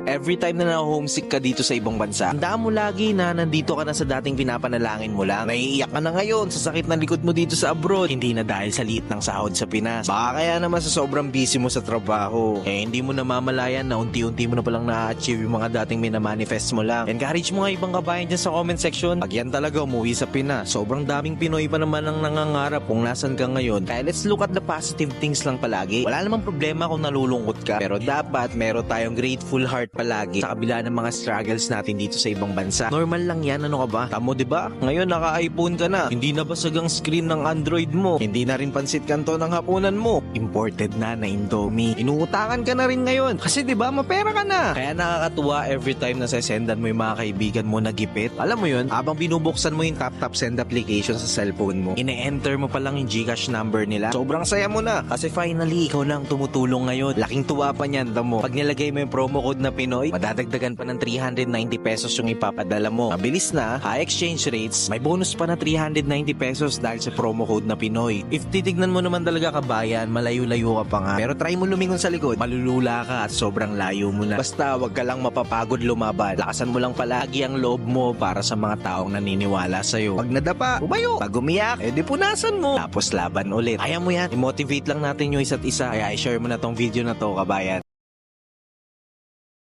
Every time na na-homesick ka dito sa ibang bansa, tandaan mo lagi na nandito ka na sa dating pinapanalangin mo lang. Naiiyak ka na ngayon sa sakit ng likod mo dito sa abroad, hindi na dahil sa liit ng sahod sa Pinas. Baka kaya naman sa sobrang busy mo sa trabaho, hindi mo namamalayan na unti-unti mo na palang na-achieve yung mga dating minamanifest mo lang. Encourage mo nga ibang kabayan dyan sa comment section. Pag yan talaga umuwi sa Pinas, sobrang daming Pinoy pa naman ang nangangarap kung nasan ka ngayon. Kaya let's look at the positive things lang palagi. Wala namang problema kung nalulungkot ka, pero dapat meron tayong grateful heart palagi sa kabila ng mga struggles natin dito sa ibang bansa. Normal lang yan, ano ka ba? Tamo, diba? Ngayon naka-iPhone ka na, hindi na basag ang screen ng Android mo, hindi na rin pansit kanto ng hapunan mo, imported na Indomie, inuutakan ka na rin ngayon kasi diba mapera ka na. Kaya nakakatuwa every time na sesendan mo yung mga kaibigan mo na gipit. Alam mo yun, habang binubuksan mo yung tap send application sa cellphone mo, ine-enter mo pa lang yung GCash number nila. Sobrang saya mo na kasi finally ikaw lang tumutulong ngayon. Laking tuwa pa niyan, damo. Pag nilagay mo yung promo code na Pinoy, madadagdagan pa ng 390 pesos yung ipapadala mo. Mabilis na, high exchange rates, may bonus pa na 390 pesos dahil sa promo code na Pinoy. If titignan mo naman talaga kabayan, malayo-layo ka pa nga. Pero try mo lumingon sa likod, malulula ka at sobrang layo mo na. Basta wag ka lang mapapagod lumaban. Lakasan mo lang palagi ang loob mo para sa mga taong naniniwala sa'yo. Pag nadapa, umayo. Pag umiyak, edi punasan mo. Tapos laban ulit. Kaya mo yan. I-motivate lang natin yung isa't isa. Kaya i-share mo na tong video na to, kabayan.